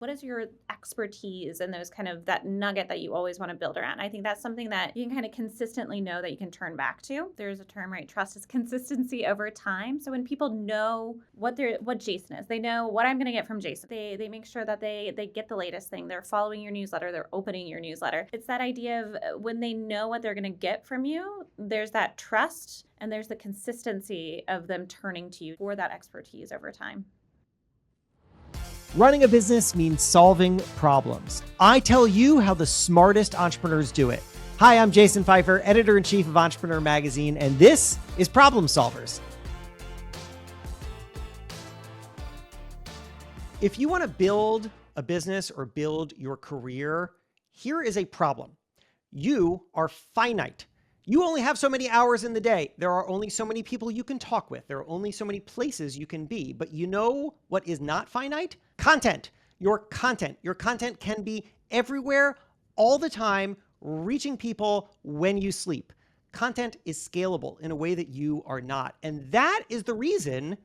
What is your expertise and those kind of that nugget that you always want to build around? I think that's something that you can kind of consistently know that you can turn back to. There's a term, right? Trust is consistency over time. So when people know what Jason is, they know what I'm going to get from Jason. They make sure that they get the latest thing. They're following your newsletter. They're opening your newsletter. It's that idea of when they know what they're going to get from you, there's that trust and there's the consistency of them turning to you for that expertise over time. Running a business means solving problems. I tell you how the smartest entrepreneurs do it. Hi, I'm Jason Feifer, editor-in-chief of Ent Magazine, and this is Problem Solvers. If you want to build a business or build your career, here is a problem. You are finite. You only have so many hours in the day. There are only so many people you can talk with. There are only so many places you can be. But you know what is not finite? Content. Your content. Your content can be everywhere, all the time, reaching people when you sleep. Content is scalable in a way that you are not. And that is the reason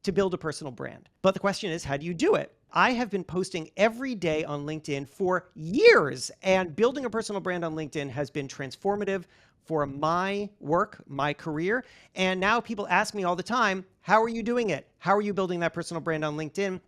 to build a personal brand. But the question is, how do you do it? I have been posting every day on LinkedIn for years, and building a personal brand on LinkedIn has been transformative for my work, my career. And now people ask me all the time, how are you doing it? How are you building that personal brand on LinkedIn?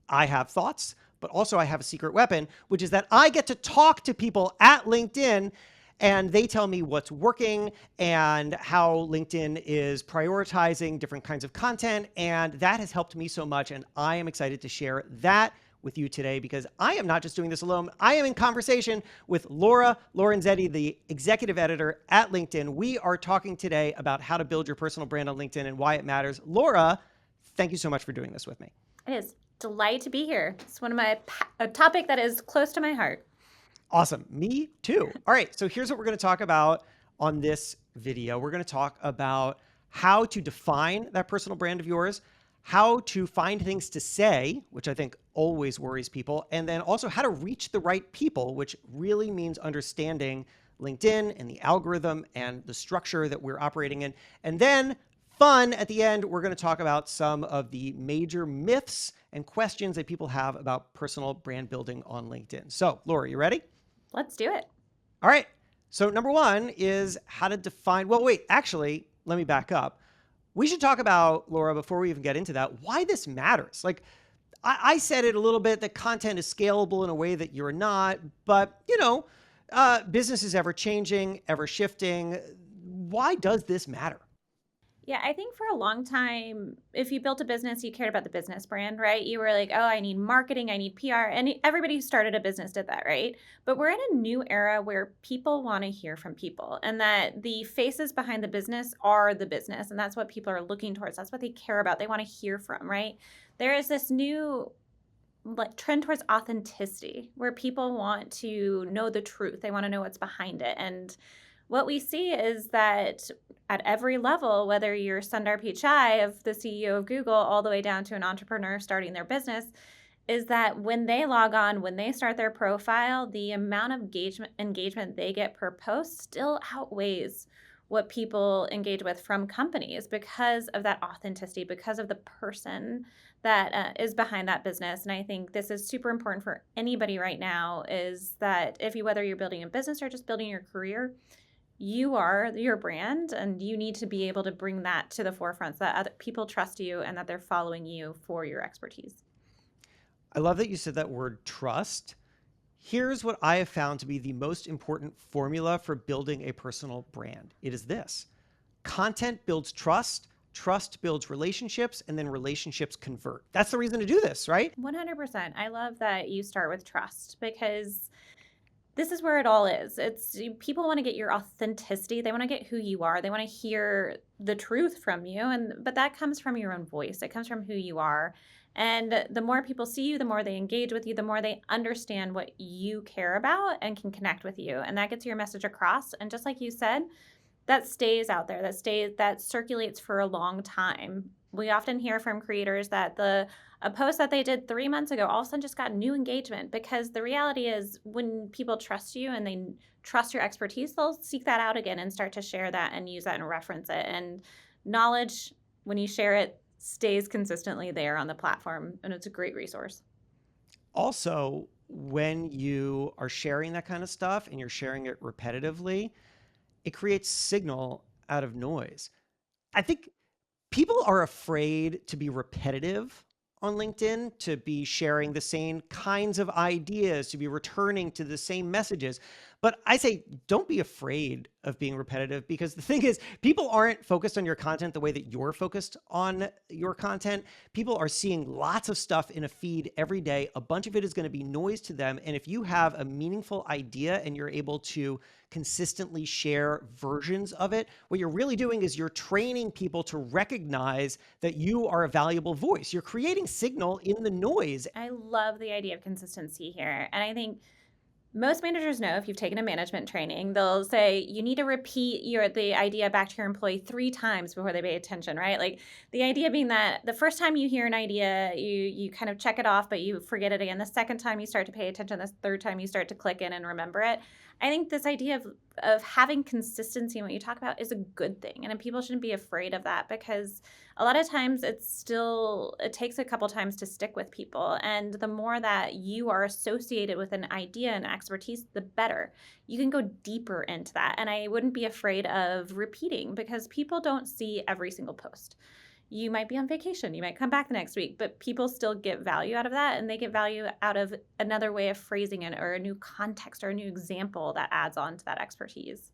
I have thoughts, but also I have a secret weapon, which is that I get to talk to people at LinkedIn and they tell me what's working and how LinkedIn is prioritizing different kinds of content. And that has helped me so much. And I am excited to share that with you today because I am not just doing this alone. I am in conversation with Laura Lorenzetti, the executive editor at LinkedIn. We are talking today about how to build your personal brand on LinkedIn and why it matters. Laura, thank you so much for doing this with me. It is a delight to be here. It's one of a topic that is close to my heart. Awesome. Me too. All right. So here's what we're going to talk about on this video. We're going to talk about how to define that personal brand of yours, how to find things to say, which I think always worries people, and then also how to reach the right people, which really means understanding LinkedIn and the algorithm and the structure that we're operating in. And then fun at the end, we're going to talk about some of the major myths and questions that people have about personal brand building on LinkedIn. So, Laura, you ready? Let's do it. All right. So number one is how to define, well, wait, actually, let me back up. We should talk about, Laura, before we even get into that, why this matters. Like I said it a little bit, that content is scalable in a way that you're not, but business is ever changing, ever shifting. Why does this matter? Yeah, I think for a long time, if you built a business, you cared about the business brand, right? You were like, oh, I need marketing, I need PR. And everybody who started a business did that, right? But we're in a new era where people want to hear from people and that the faces behind the business are the business. And that's what people are looking towards. That's what they care about. They want to hear from, right? There is this new trend towards authenticity where people want to know the truth. They want to know what's behind it. And what we see is that at every level, whether you're Sundar Pichai of the CEO of Google all the way down to an entrepreneur starting their business, is that when they log on, when they start their profile, the amount of engagement they get per post still outweighs what people engage with from companies because of that authenticity, because of the person that is behind that business. And I think this is super important for anybody right now, is that whether you're building a business or just building your career, you are your brand and you need to be able to bring that to the forefront so that other people trust you and that they're following you for your expertise. I love that you said that word trust. Here's what I have found to be the most important formula for building a personal brand. It is this: content builds trust, trust builds relationships, and then relationships convert. That's the reason to do this, right? 100%. I love that you start with trust because this is where it all is. People want to get your authenticity. They want to get who you are. They want to hear the truth from you. But that comes from your own voice. It comes from who you are. And the more people see you, the more they engage with you, the more they understand what you care about and can connect with you. And that gets your message across. And just like you said, that stays out there, that circulates for a long time. We often hear from creators that a post that they did 3 months ago all of a sudden just got new engagement, because the reality is when people trust you and they trust your expertise, they'll seek that out again and start to share that and use that and reference it. And knowledge, when you share it, stays consistently there on the platform, and it's a great resource. Also, when you are sharing that kind of stuff and you're sharing it repetitively, it creates signal out of noise. I think people are afraid to be repetitive on LinkedIn, to be sharing the same kinds of ideas, to be returning to the same messages. But I say, don't be afraid of being repetitive, because the thing is, people aren't focused on your content the way that you're focused on your content. People are seeing lots of stuff in a feed every day. A bunch of it is going to be noise to them. And if you have a meaningful idea and you're able to consistently share versions of it, what you're really doing is you're training people to recognize that you are a valuable voice. You're creating signal in the noise. I love the idea of consistency here. And I think most managers know, if you've taken a management training, they'll say you need to repeat the idea back to your employee 3 times before they pay attention, right? Like, the idea being that the first time you hear an idea, you kind of check it off, but you forget it again. The second time you start to pay attention, the third time you start to click in and remember it. I think this idea of having consistency in what you talk about is a good thing, and people shouldn't be afraid of that, because a lot of times it takes a couple times to stick with people, and the more that you are associated with an idea and expertise, the better. You can go deeper into that, and I wouldn't be afraid of repeating, because people don't see every single post. You might be on vacation, you might come back the next week, but people still get value out of that, and they get value out of another way of phrasing it, or a new context, or a new example that adds on to that expertise.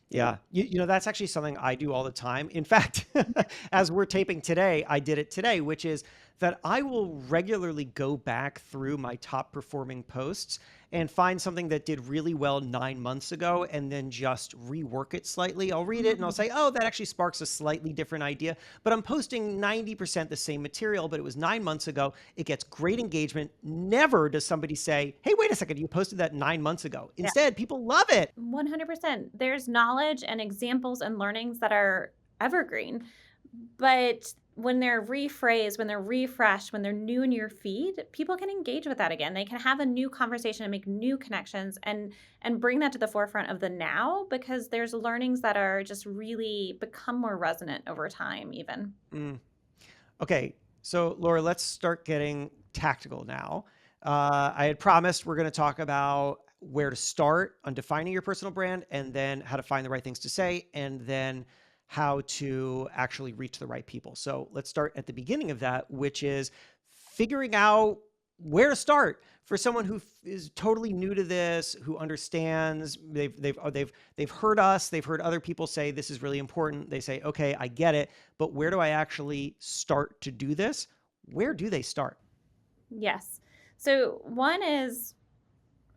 Yeah, that's actually something I do all the time. In fact, as we're taping today, I did it today, which is that I will regularly go back through my top performing posts and find something that did really well 9 months ago and then just rework it slightly. I'll read it and I'll say, oh, that actually sparks a slightly different idea, but I'm posting 90% the same material, but it was 9 months ago. It gets great engagement. Never does somebody say, hey, wait a second, you posted that 9 months ago. Yeah. Instead, people love it. 100%. There's knowledge and examples and learnings that are evergreen, but when they're rephrased, when they're refreshed, when they're new in your feed, people can engage with that again. They can have a new conversation and make new connections, and bring that to the forefront of the now, because there's learnings that are just really become more resonant over time even. Mm. Okay, so Laura, let's start getting tactical now. I had promised we're going to talk about where to start on defining your personal brand, and then how to find the right things to say, and then how to actually reach the right people. So let's start at the beginning of that, which is figuring out where to start for someone who is totally new to this, who understands. They've heard us, they've heard other people say this is really important. They say, okay, I get it, but where do I actually start to do this? Where do they start? Yes. So one is,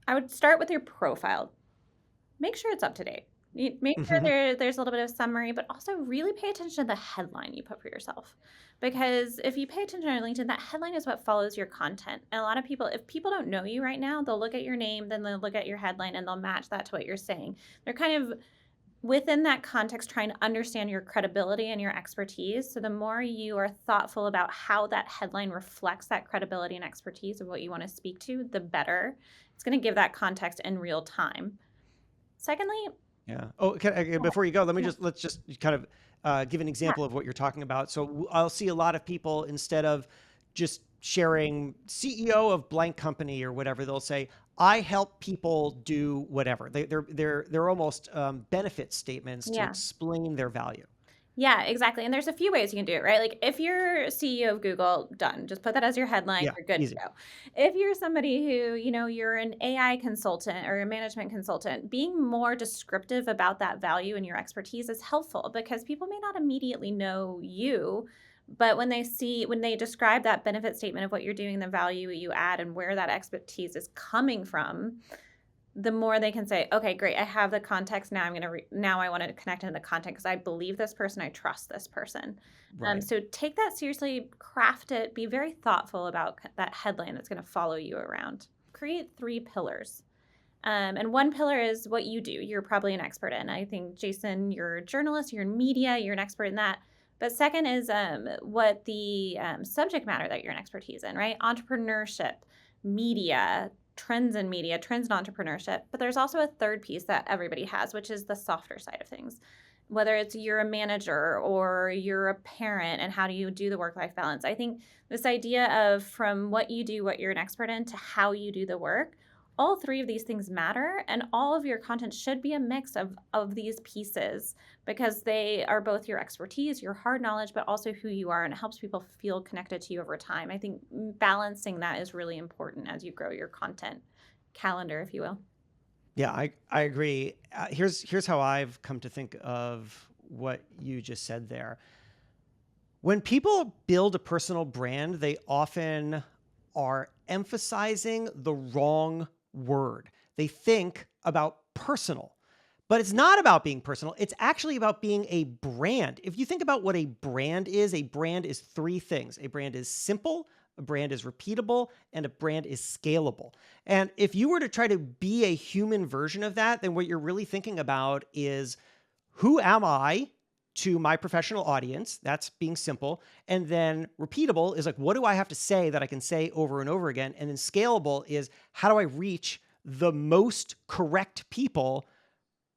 I would start with your profile. Make sure it's up to date. Make sure there's a little bit of summary, but also really pay attention to the headline you put for yourself. Because if you pay attention to LinkedIn, that headline is what follows your content. And a lot of people, if people don't know you right now, they'll look at your name, then they'll look at your headline, and they'll match that to what you're saying. They're kind of within that context trying to understand your credibility and your expertise. So the more you are thoughtful about how that headline reflects that credibility and expertise of what you want to speak to, the better. It's going to give that context in real time. Secondly, Yeah. Oh, before you go, let's just kind of give an yeah, example of what you're talking about. So I'll see a lot of people, instead of just sharing CEO of blank company or whatever, they'll say, I help people do whatever. They're almost benefit statements to yeah. explain their value. Yeah, exactly. And there's a few ways you can do it, right? Like, if you're CEO of Google, done. Just put that as your headline. Yeah, You're good to easy. go. If you're somebody who, you're an AI consultant or a management consultant, being more descriptive about that value and your expertise is helpful, because people may not immediately know you, but when they describe that benefit statement of what you're doing, the value you add, and where that expertise is coming from, the more they can say, okay, great, I have the context. Now now I want to connect into the content, because I believe this person, I trust this person. Right. So take that seriously, craft it, be very thoughtful about that headline that's going to follow you around. Create 3 pillars. And one pillar is what you do. You're probably an expert in. I think, Jason, you're a journalist, you're in media, you're an expert in that. But second is what the subject matter that you're an expertise in, right? Entrepreneurship, media, trends in media, trends in entrepreneurship. But there's also a third piece that everybody has, which is the softer side of things. whether it's you're a manager or you're a parent, and how do you do the work life balance. I think this idea of from what you do, what you're an expert in, to how you do the work, all three of these things matter, and all of your content should be a mix of these pieces because they are both your expertise, your hard knowledge, but also who you are, and it helps people feel connected to you over time. I think balancing that is really important as you grow your content calendar, if you will. Yeah, I agree. Here's how I've come to think of what you just said there. When people build a personal brand, they often are emphasizing the wrong word. They think about personal, but it's not about being personal. It's actually about being a brand. If you think about what a brand is three things. A brand is simple, a brand is repeatable, and a brand is scalable. And if you were to try to be a human version of that, then what you're really thinking about is, who am I to my professional audience? That's being simple. And then repeatable is like, what do I have to say that I can say over and over again? And then scalable is, how do I reach the most correct people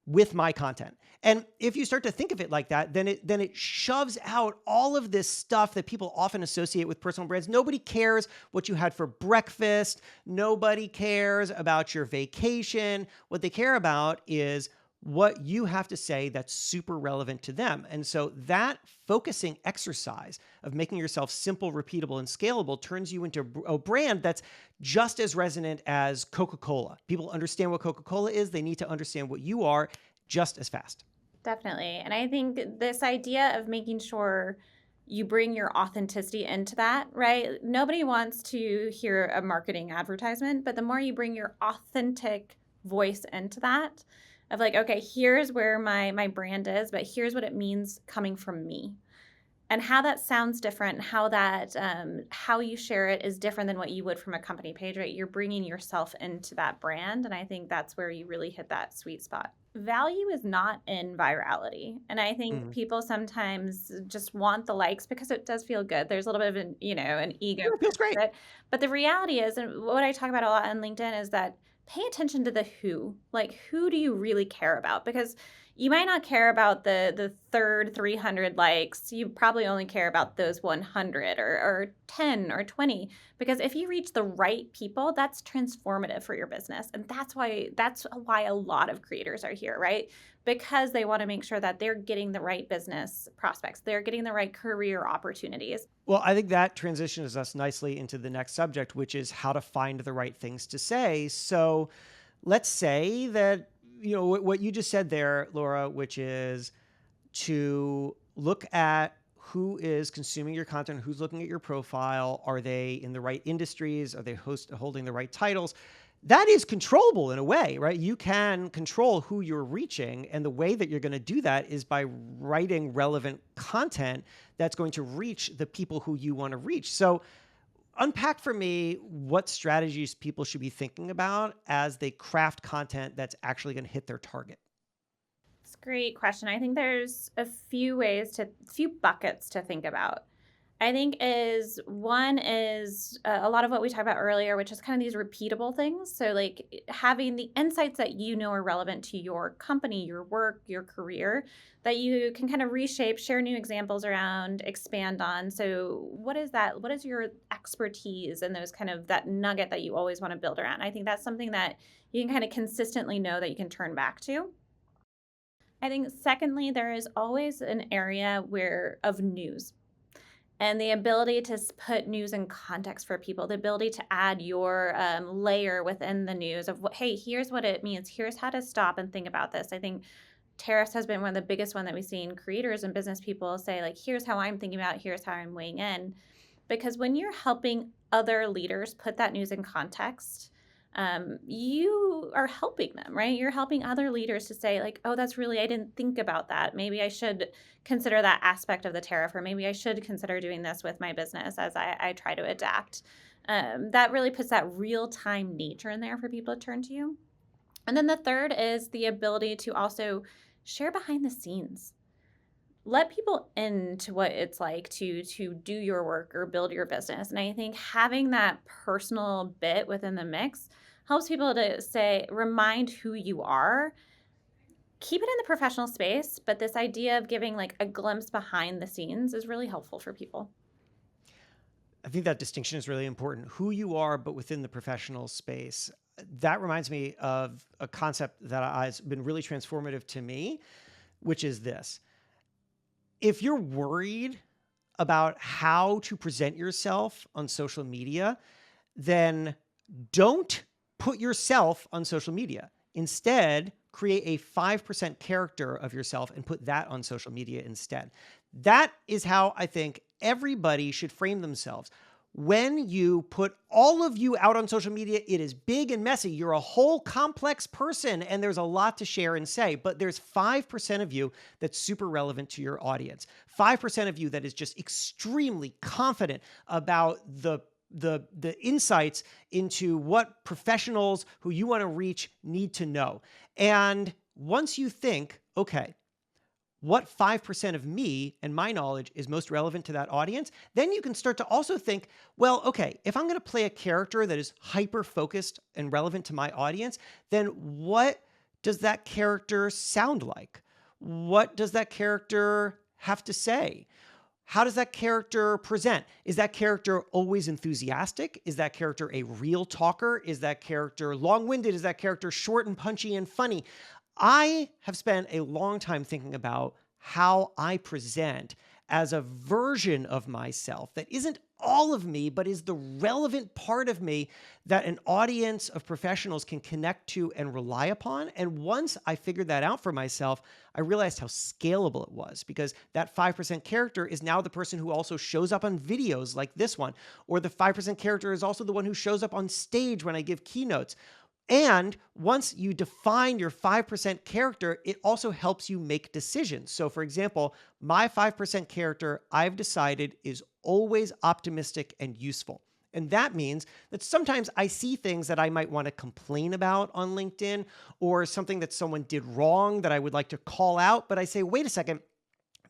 with my content? And if you start to think of it like that, then it shoves out all of this stuff that people often associate with personal brands. Nobody cares what you had for breakfast. Nobody cares about your vacation. What they care about is what you have to say that's super relevant to them. And so that focusing exercise of making yourself simple, repeatable, and scalable turns you into a brand that's just as resonant as Coca-Cola. People understand what Coca-Cola is. They need to understand what you are just as fast. Definitely. And I think this idea of making sure you bring your authenticity into that, right? Nobody wants to hear a marketing advertisement, but the more you bring your authentic voice into that, of like, okay, here's where my brand is, but here's what it means coming from me. And how that sounds different, how that how you share it is different than what you would from a company page, right? You're bringing yourself into that brand, and I think that's where you really hit that sweet spot. Value is not in virality, and I think Mhm. people sometimes just want the likes because it does feel good. There's a little bit of an an ego Yeah, it feels push great. to it, but the reality is, and what I talk about a lot on LinkedIn, is that pay attention to the who. Like, who do you really care about? Because you might not care about the third 300 likes. You probably only care about those 100 or 10 or 20, because if you reach the right people, that's transformative for your business. And that's why a lot of creators are here, right? Because they want to make sure that they're getting the right business prospects. They're getting the right career opportunities. Well, I think that transitions us nicely into the next subject, which is how to find the right things to say. So let's say that, what you just said there, Laura, which is to look at who is consuming your content, who's looking at your profile. Are they in the right industries? Are they holding the right titles? That is controllable in a way, right? You can control who you're reaching. And the way that you're going to do that is by writing relevant content that's going to reach the people who you want to reach. So unpack for me what strategies people should be thinking about as they craft content that's actually going to hit their target. It's a great question. I think there's a few buckets to think about. I think is one is a lot of what we talked about earlier, which is kind of these repeatable things. So, like having the insights that you know are relevant to your company, your work, your career, that you can kind of reshape, share new examples around, expand on. So, what is that? What is your expertise and those kind of that nugget that you always want to build around? I think that's something that you can kind of consistently know that you can turn back to. I think secondly, there is always an area where of news and the ability to put news in context for people, the ability to add your layer within the news of what, hey, here's what it means. Here's how to stop and think about this. I think tariffs has been one of the biggest one that we've seen creators and business people say, like, here's how I'm thinking about it, here's how I'm weighing in. Because when you're helping other leaders put that news in context, you are helping them, right? You're helping other leaders to say, like, oh, that's really, I didn't think about that. Maybe I should consider that aspect of the tariff, or maybe I should consider doing this with my business as I try to adapt. That really puts that real time nature in there for people to turn to you. And then the third is the ability to also share behind the scenes. Let people into what it's like to do your work or build your business. And I think having that personal bit within the mix helps people to say, remind who you are, keep it in the professional space, but this idea of giving like a glimpse behind the scenes is really helpful for people. I think that distinction is really important. Who you are, but within the professional space. That reminds me of a concept that has been really transformative to me, which is this. If you're worried about how to present yourself on social media, then don't put yourself on social media. Instead, create a 5% character of yourself and put that on social media instead. That is how I think everybody should frame themselves. When you put all of you out on social media, it is big and messy. You're a whole complex person and there's a lot to share and say, but there's 5% of you that's super relevant to your audience. 5% of you that is just extremely confident about the insights into what professionals who you want to reach need to know. And once you think, okay, what 5% of me and my knowledge is most relevant to that audience, then you can start to also think, well, okay, if I'm going to play a character that is hyper focused and relevant to my audience, then what does that character sound like? What does that character have to say? How does that character present? Is that character always enthusiastic? Is that character a real talker? Is that character long-winded? Is that character short and punchy and funny? I have spent a long time thinking about how I present as a version of myself that isn't all of me, but is the relevant part of me that an audience of professionals can connect to and rely upon. And once I figured that out for myself, I realized how scalable it was, because that 5% character is now the person who also shows up on videos like this one, or the 5% character is also the one who shows up on stage when I give keynotes. And once you define your 5% character, it also helps you make decisions. So, for example, my 5% character, I've decided, is always optimistic and useful. And that means that sometimes I see things that I might want to complain about on LinkedIn, or something that someone did wrong that I would like to call out. But I say, wait a second,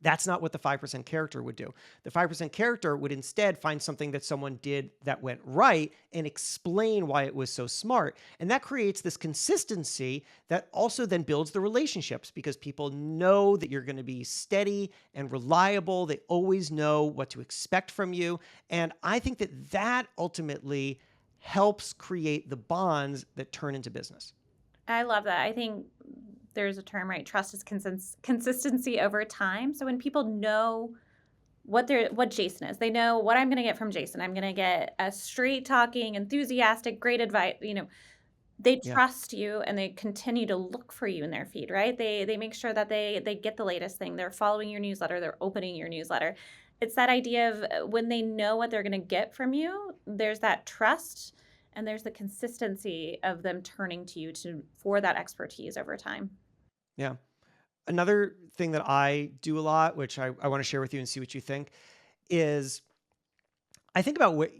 that's not what the 5% character would do. The 5% character would instead find something that someone did that went right and explain why it was so smart. And that creates this consistency that also then builds the relationships, because people know that you're going to be steady and reliable. They always know what to expect from you. And I think that that ultimately helps create the bonds that turn into business. I love that. I think there's a term, right? Trust is consistency over time. So when people know what Jason is, they know what I'm going to get from Jason. I'm going to get a straight talking, enthusiastic, great advice. They Yeah. trust you and they continue to look for you in their feed, right? They make sure that they get the latest thing. They're following your newsletter. They're opening your newsletter. It's that idea of when they know what they're going to get from you, there's that trust and there's the consistency of them turning to you for that expertise over time. Yeah. Another thing that I do a lot, which I want to share with you and see what you think, is I think about what,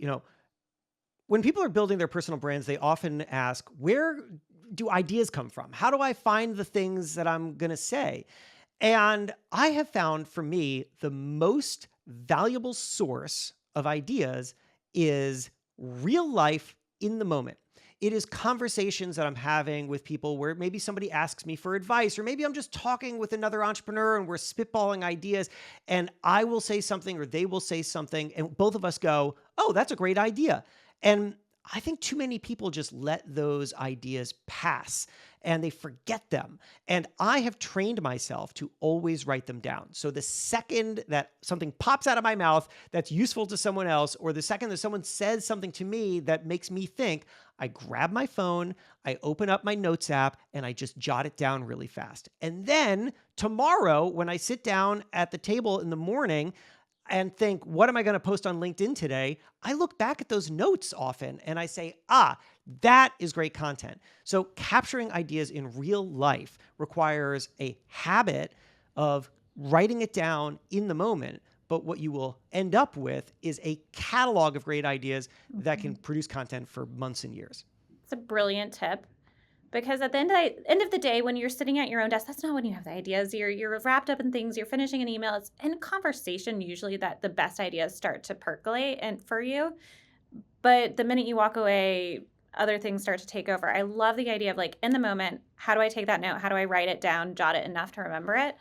when people are building their personal brands, they often ask, where do ideas come from? How do I find the things that I'm going to say? And I have found, for me, the most valuable source of ideas is real life in the moment. It is conversations that I'm having with people where maybe somebody asks me for advice, or maybe I'm just talking with another entrepreneur and we're spitballing ideas, and I will say something or they will say something, and both of us go, oh, that's a great idea. And I think too many people just let those ideas pass and they forget them. And I have trained myself to always write them down. So the second that something pops out of my mouth that's useful to someone else, or the second that someone says something to me that makes me think, I grab my phone, I open up my notes app, and I just jot it down really fast. And then tomorrow, when I sit down at the table in the morning and think, what am I going to post on LinkedIn today? I look back at those notes often and I say, that is great content. So capturing ideas in real life requires a habit of writing it down in the moment. But what you will end up with is a catalog of great ideas that can Mhm. produce content for months and years. It's a brilliant tip. Because at the end of the day, when you're sitting at your own desk, that's not when you have the ideas. You're wrapped up in things. You're finishing an email. It's in conversation usually that the best ideas start to percolate and for you. But the minute you walk away, other things start to take over. I love the idea of like in the moment, how do I take that note? How do I write it down, jot it enough to remember it?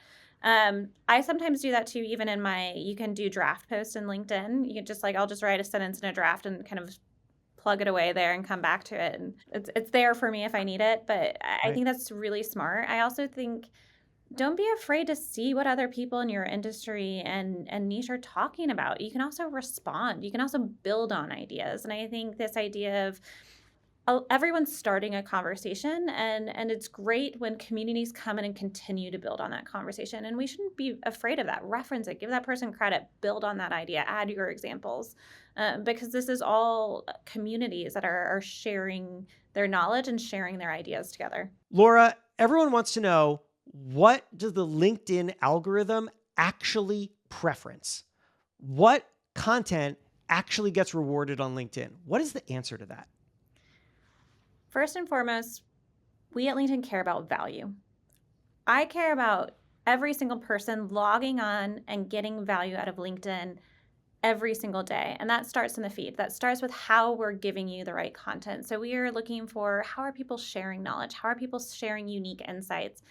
I sometimes do that too, even in you can do draft posts in LinkedIn. You can just like, I'll just write a sentence in a draft and kind of plug it away there and come back to it. And it's there for me if I need it. But I Right. think that's really smart. I also think don't be afraid to see what other people in your industry and niche are talking about. You can also respond. You can also build on ideas. And I think this idea of everyone's starting a conversation and it's great when communities come in and continue to build on that conversation, and we shouldn't be afraid of that. Reference it, give that person credit, build on that idea, add your examples, because this is all communities that are sharing their knowledge and sharing their ideas together. Laura, everyone wants to know, what does the LinkedIn algorithm actually preference? What content actually gets rewarded on LinkedIn? What is the answer to that? First and foremost, we at LinkedIn care about value. I care about every single person logging on and getting value out of LinkedIn every single day. And that starts in the feed. That starts with how we're giving you the right content. So we are looking for, how are people sharing knowledge? How are people sharing unique insights?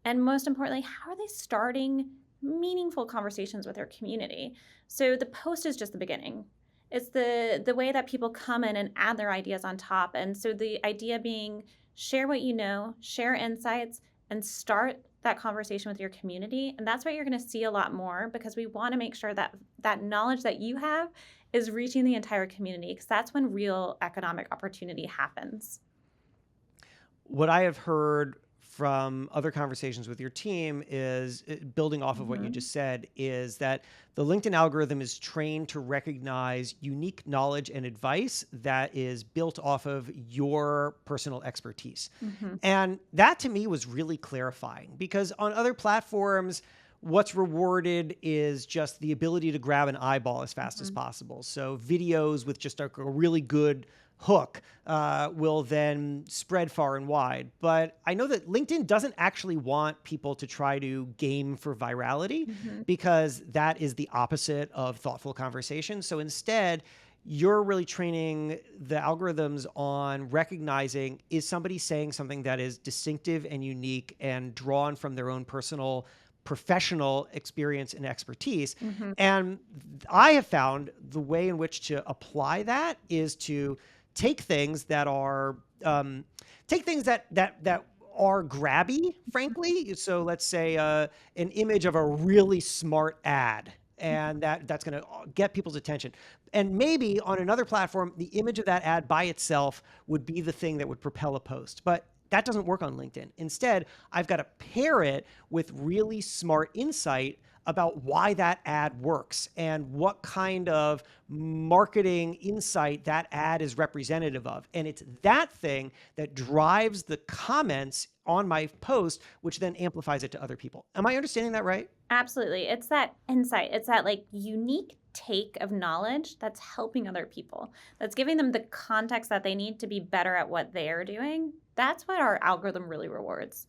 And most importantly, how are they starting meaningful conversations with their community? So the post is just the beginning. It's the way that people come in and add their ideas on top. And so the idea being, share what you know, share insights, and start that conversation with your community. And that's what you're going to see a lot more, because we want to make sure that that knowledge that you have is reaching the entire community, because that's when real economic opportunity happens. What I have heard from other conversations with your team is, building off of what you Mhm. just said, is that the LinkedIn algorithm is trained to recognize unique knowledge and advice that is built off of your personal expertise. Mhm. And that to me was really clarifying, because on other platforms, what's rewarded is just the ability to grab an eyeball as fast as Mhm. possible. So videos with just a really good hook will then spread far and wide. But I know that LinkedIn doesn't actually want people to try to game for virality, Mhm. because that is the opposite of thoughtful conversation. So instead, you're really training the algorithms on recognizing, is somebody saying something that is distinctive and unique and drawn from their own personal professional experience and expertise. Mhm. And I have found the way in which to apply that is to take things that are take things that are grabby, frankly. So let's say an image of a really smart ad, and that's going to get people's attention. And maybe on another platform, the image of that ad by itself would be the thing that would propel a post. But that doesn't work on LinkedIn. Instead, I've got to pair it with really smart insight about why that ad works and what kind of marketing insight that ad is representative of. And it's that thing that drives the comments on my post, which then amplifies it to other people. Am I understanding that right? Absolutely. It's that insight. It's that like unique take of knowledge that's helping other people. That's giving them the context that they need to be better at what they're doing. That's what our algorithm really rewards.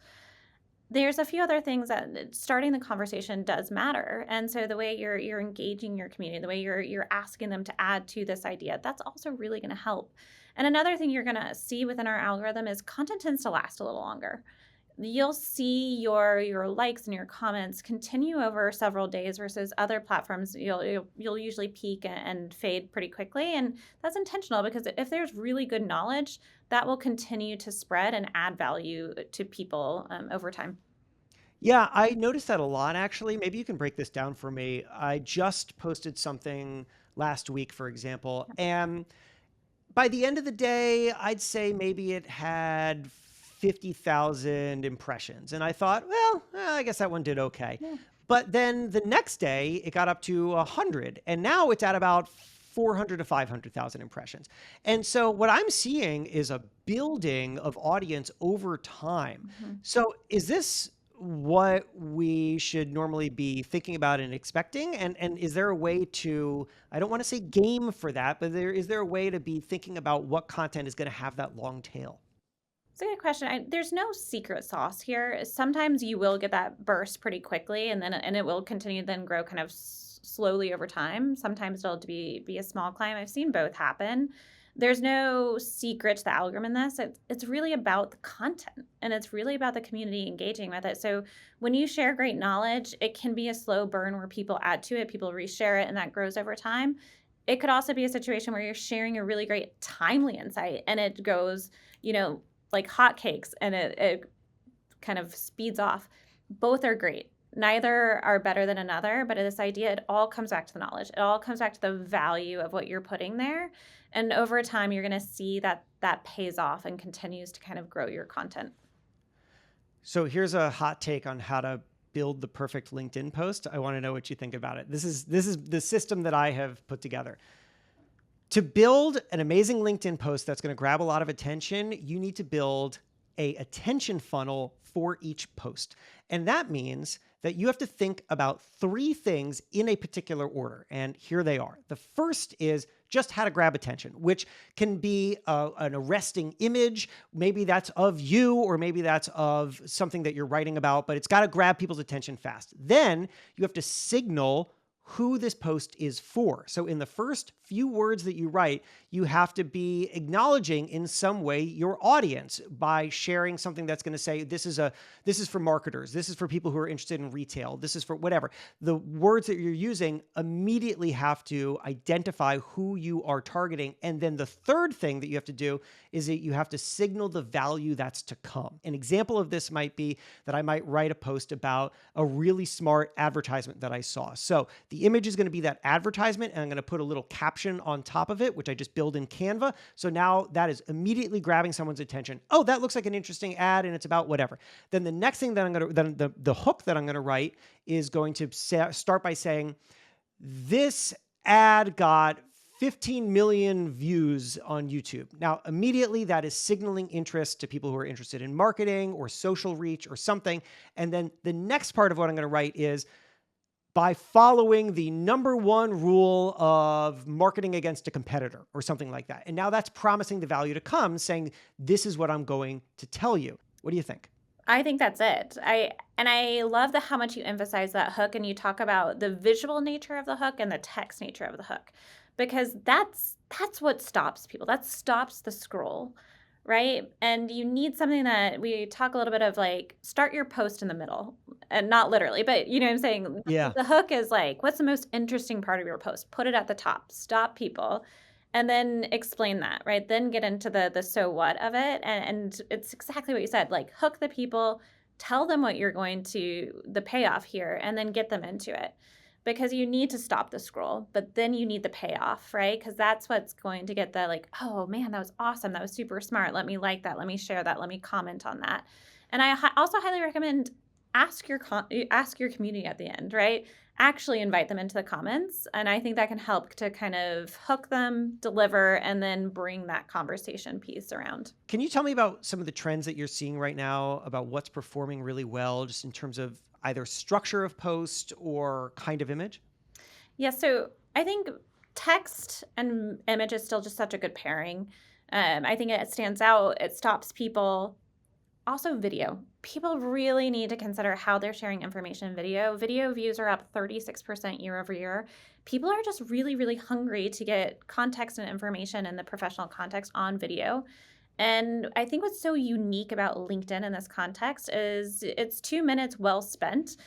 There's a few other things that starting the conversation does matter. And so the way you're engaging your community, the way you're asking them to add to this idea, that's also really going to help. And another thing you're going to see within our algorithm is content tends to last a little longer. You'll see your likes and your comments continue over several days versus other platforms. You'll usually peak and fade pretty quickly, and that's intentional, because if there's really good knowledge, that will continue to spread and add value to people over time. Yeah, I noticed that a lot, actually. Maybe you can break this down for me. I just posted something last week, for example, and by the end of the day, I'd say maybe it had 50,000 impressions. And I thought, well, I guess that one did okay. Yeah. But then the next day, it got up to 100. And now it's at about 400 to 500,000 impressions. And so what I'm seeing is a building of audience over time. Mhm. So is this what we should normally be thinking about and expecting? And is there a way to, I don't want to say game for that, but is there a way to be thinking about what content is going to have that long tail? It's a good question. There's no secret sauce here. Sometimes you will get that burst pretty quickly, and then it will continue to then grow kind of slowly over time. Sometimes it'll be a small climb. I've seen both happen. There's no secret to the algorithm in this. It's really about the content, and it's really about the community engaging with it. So when you share great knowledge, it can be a slow burn where people add to it, people reshare it, and that grows over time. It could also be a situation where you're sharing a really great timely insight and it goes, like hotcakes, and it kind of speeds off. Both are great. Neither are better than another, but this idea, it all comes back to the knowledge. It all comes back to the value of what you're putting there. And over time, you're going to see that that pays off and continues to kind of grow your content. So here's a hot take on how to build the perfect LinkedIn post. I want to know what you think about it. This is the system that I have put together. To build an amazing LinkedIn post that's going to grab a lot of attention, you need to build a attention funnel for each post. And that means that you have to think about 3 things in a particular order. And here they are. The first is just how to grab attention, which can be an arresting image. Maybe that's of you, or maybe that's of something that you're writing about, but it's got to grab people's attention fast. Then you have to signal who this post is for. So in the first few words that you write, you have to be acknowledging in some way your audience by sharing something that's going to say, this is for marketers, this is for people who are interested in retail, this is for whatever. The words that you're using immediately have to identify who you are targeting. And then the third thing that you have to do is that you have to signal the value that's to come. An example of this might be that I might write a post about a really smart advertisement that I saw. So the image is going to be that advertisement, and I'm going to put a little caption on top of it, which I just build in Canva. So now that is immediately grabbing someone's attention. Oh, that looks like an interesting ad, and it's about whatever. Then the next thing that I'm going to, then the hook that I'm going to write is going to start by saying, this ad got 15 million views on YouTube. Now, immediately that is signaling interest to people who are interested in marketing or social reach or something. And then the next part of what I'm going to write is, by following the #1 rule of marketing against a competitor or something like that. And now that's promising the value to come, saying, this is what I'm going to tell you. What do you think? I think that's it. I love how much you emphasize that hook, and you talk about the visual nature of the hook and the text nature of the hook, because that's what stops people. That stops the scroll, right? And you need something that we talk a little bit of, like, start your post in the middle, and not literally, but you know what I'm saying? Yeah. The hook is like, what's the most interesting part of your post? Put it at the top, stop people, and then explain that, right? Then get into the so what of it. And it's exactly what you said, like, hook the people, tell them what you're going to, the payoff here, and then get them into it. Because you need to stop the scroll, but then you need the payoff, right? Because that's what's going to get the, like, oh man, that was awesome. That was super smart. Let me like that. Let me share that. Let me comment on that. And I also highly recommend ask your community at the end, right? Actually invite them into the comments. And I think that can help to kind of hook them, deliver, and then bring that conversation piece around. Can you tell me about some of the trends that you're seeing right now, about what's performing really well, just in terms of either structure of post or kind of image? Yeah, so I think text and image is still just such a good pairing. I think it stands out. It stops people. Also, video. People really need to consider how they're sharing information in video. Video views are up 36% year over year. People are just really, really hungry to get context and information in the professional context on video. And I think what's so unique about LinkedIn in this context is it's 2 minutes well spent.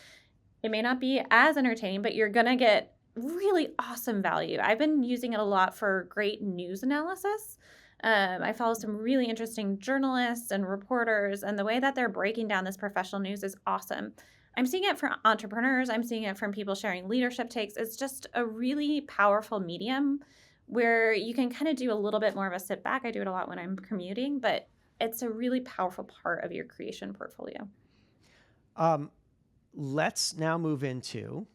It may not be as entertaining, but you're going to get really awesome value. I've been using it a lot for great news analysis. I follow some really interesting journalists and reporters, and the way that they're breaking down this professional news is awesome. I'm seeing it from entrepreneurs. I'm seeing it from people sharing leadership takes. It's just a really powerful medium where you can kind of do a little bit more of a sit back. I do it a lot when I'm commuting, but it's a really powerful part of your creation portfolio. Let's now move into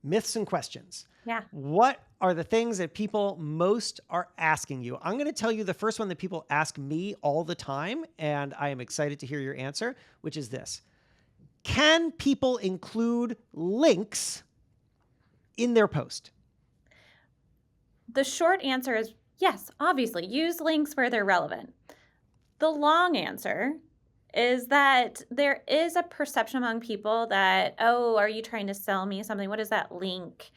myths and questions. Yeah. What are the things that people most are asking you? I'm going to tell you the first one that people ask me all the time, and I am excited to hear your answer, which is this. Can people include links in their post? The short answer is yes, obviously. Use links where they're relevant. The long answer is that there is a perception among people that, oh, are you trying to sell me something? What is that link?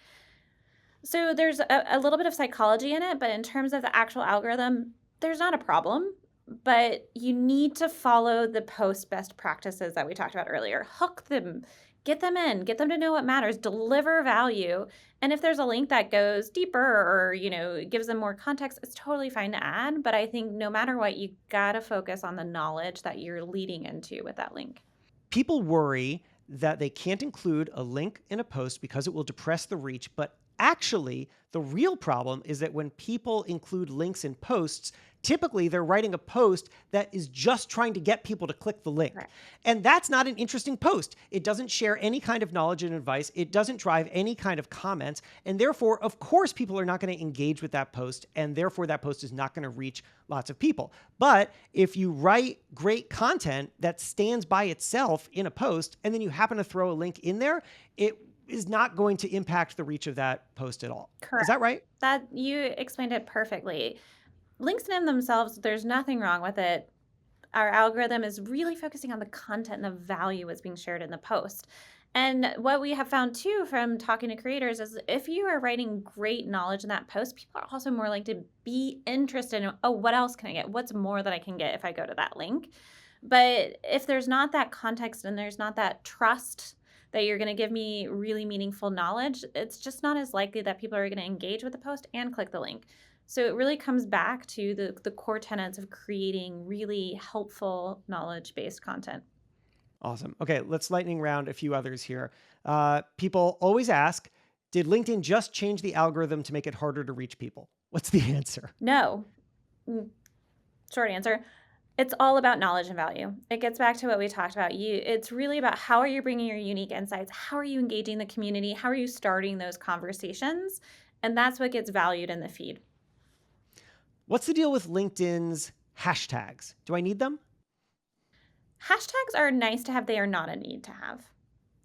So there's a little bit of psychology in it, but in terms of the actual algorithm, there's not a problem. But you need to follow the post best practices that we talked about earlier. Hook them, get them in, get them to know what matters, deliver value. And if there's a link that goes deeper or, gives them more context, it's totally fine to add. But I think no matter what, you got to focus on the knowledge that you're leading into with that link. People worry that they can't include a link in a post because it will depress the reach, but actually, the real problem is that when people include links in posts, typically they're writing a post that is just trying to get people to click the link. Right. And that's not an interesting post. It doesn't share any kind of knowledge and advice. It doesn't drive any kind of comments. And therefore, of course, people are not going to engage with that post. And therefore, that post is not going to reach lots of people. But if you write great content that stands by itself in a post, and then you happen to throw a link in there, it is not going to impact the reach of that post at all. Is Correct. that right? That you explained it perfectly. Links in themselves, there's nothing wrong with it. Our algorithm is really focusing on the content and the value that's being shared in the post. And what we have found too from talking to creators is if you are writing great knowledge in that post, people are also more likely to be interested in, oh, what else can I get? What's more that I can get if I go to that link? But if there's not that context and there's not that trust that you're going to give me really meaningful knowledge, it's just not as likely that people are going to engage with the post and click the link. So it really comes back to the core tenets of creating really helpful knowledge-based content. Awesome. Okay, let's lightning round a few others here. People always ask, did LinkedIn just change the algorithm to make it harder to reach people? What's the answer? No. Mm, Short answer. It's all about knowledge and value. It gets back to what we talked about. It's really about how are you bringing your unique insights? How are you engaging the community? How are you starting those conversations? And that's what gets valued in the feed. What's the deal with LinkedIn's hashtags? Do I need them? Hashtags are nice to have, they are not a need to have.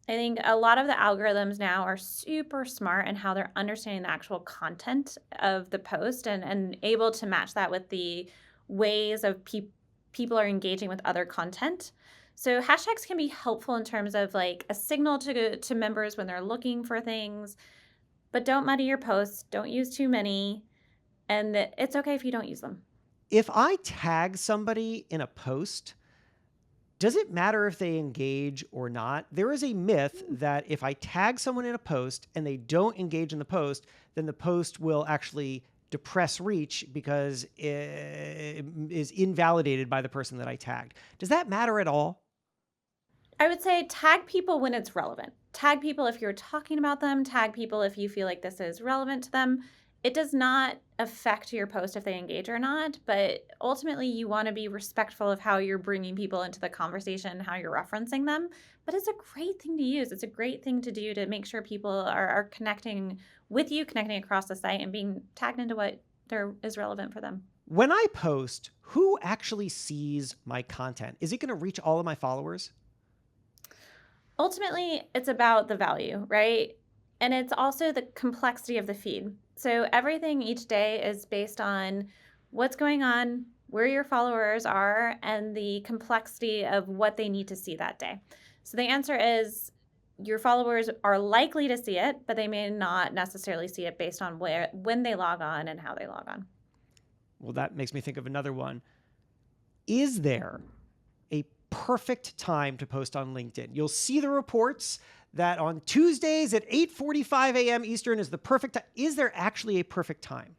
I think a lot of the algorithms now are super smart in how they're understanding the actual content of the post and able to match that with the ways of people are engaging with other content. So hashtags can be helpful in terms of like a signal to members when they're looking for things, but don't muddy your posts, don't use too many, and it's okay if you don't use them. If I tag somebody in a post, does it matter if they engage or not? There is a myth that if I tag someone in a post and they don't engage in the post, then the post will actually depress reach because it is invalidated by the person that I tagged. Does that matter at all? I would say tag people when it's relevant. Tag people if you're talking about them, tag people if you feel like this is relevant to them. It does not affect your post if they engage or not, but ultimately you want to be respectful of how you're bringing people into the conversation, how you're referencing them. But it's a great thing to use. It's a great thing to do to make sure people are connecting with you, connecting across the site, and being tagged into what there is relevant for them. When I post, who actually sees my content? Is it going to reach all of my followers? Ultimately, it's about the value, right? And it's also the complexity of the feed. So everything each day is based on what's going on, where your followers are, and the complexity of what they need to see that day. So the answer is your followers are likely to see it, but they may not necessarily see it based on when they log on and how they log on. Well, that makes me think of another one. Is there a perfect time to post on LinkedIn? You'll see the reports that on Tuesdays at 8:45 a.m. Eastern is the perfect time. Is there actually a perfect time?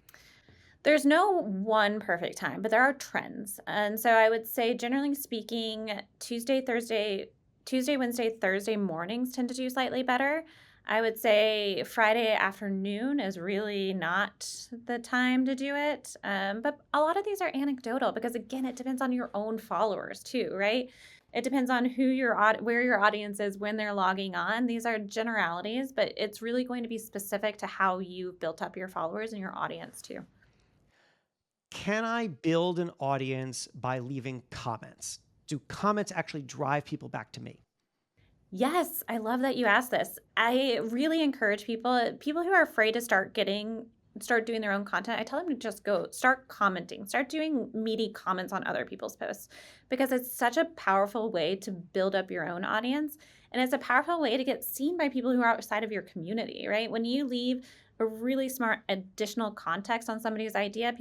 There's no one perfect time, but there are trends. And so I would say, generally speaking, Tuesday, Wednesday, Thursday mornings tend to do slightly better. I would say Friday afternoon is really not the time to do it. But a lot of these are anecdotal because, again, it depends on your own followers too, right? It depends on where your audience is when they're logging on. These are generalities, but it's really going to be specific to how you've built up your followers and your audience too. Can I build an audience by leaving comments? Do comments actually drive people back to me? Yes, I love that you asked this. I really encourage people who are afraid to start doing their own content. I tell them to just go start commenting, start doing meaty comments on other people's posts because it's such a powerful way to build up your own audience. And it's a powerful way to get seen by people who are outside of your community, right? When you leave a really smart additional context on somebody's idea,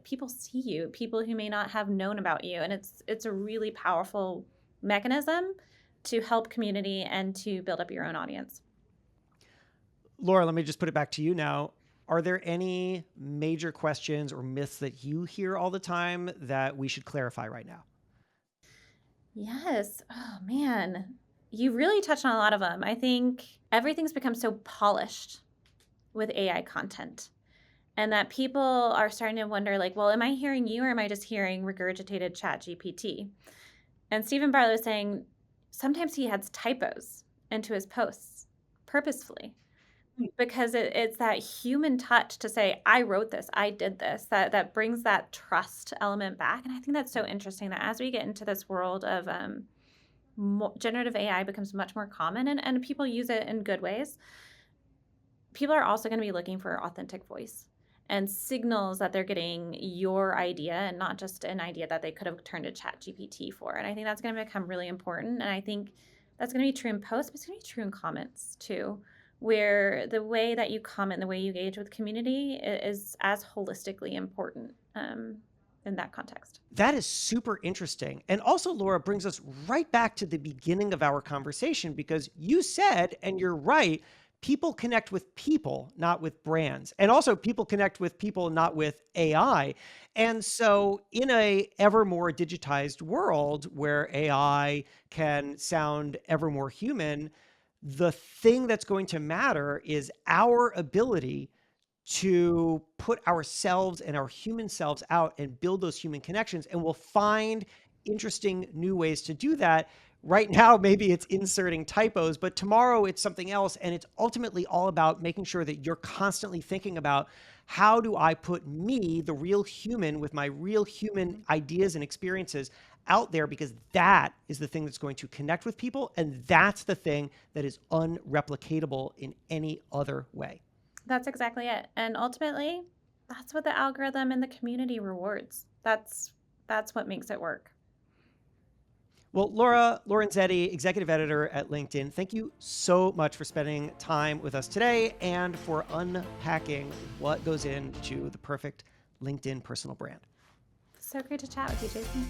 people see you, people who may not have known about you, and it's a really powerful mechanism to help community and to build up your own audience. Laura, let me just put it back to you now. Are there any major questions or myths that you hear all the time that we should clarify right now? Yes. Oh man. You really touched on a lot of them. I think everything's become so polished with AI content, and that people are starting to wonder, like, well, am I hearing you or am I just hearing regurgitated chat GPT? And Stephen Barlow is saying sometimes he adds typos into his posts purposefully because it's that human touch to say, I wrote this, I did this, that brings that trust element back. And I think that's so interesting that as we get into this world of generative AI becomes much more common, and people use it in good ways, people are also going to be looking for authentic voice and signals that they're getting your idea and not just an idea that they could have turned to chat GPT for. And I think that's going to become really important. And I think that's going to be true in posts, but it's going to be true in comments too, where the way that you comment, the way you engage with community is as holistically important in that context. That is super interesting. And also, Laura, brings us right back to the beginning of our conversation because you said, and you're right, people connect with people, not with brands. And also people connect with people, not with AI. And so in a ever more digitized world where AI can sound ever more human, the thing that's going to matter is our ability to put ourselves and our human selves out and build those human connections. And we'll find interesting new ways to do that. Right now, maybe it's inserting typos, but tomorrow it's something else. And it's ultimately all about making sure that you're constantly thinking about how do I put me, the real human, with my real human ideas and experiences out there, because that is the thing that's going to connect with people. And that's the thing that is unreplicatable in any other way. That's exactly it. And ultimately, that's what the algorithm and the community rewards. That's what makes it work. Well, Laura Lorenzetti, executive editor at LinkedIn, thank you so much for spending time with us today and for unpacking what goes into the perfect LinkedIn personal brand. So great to chat with you, Jason.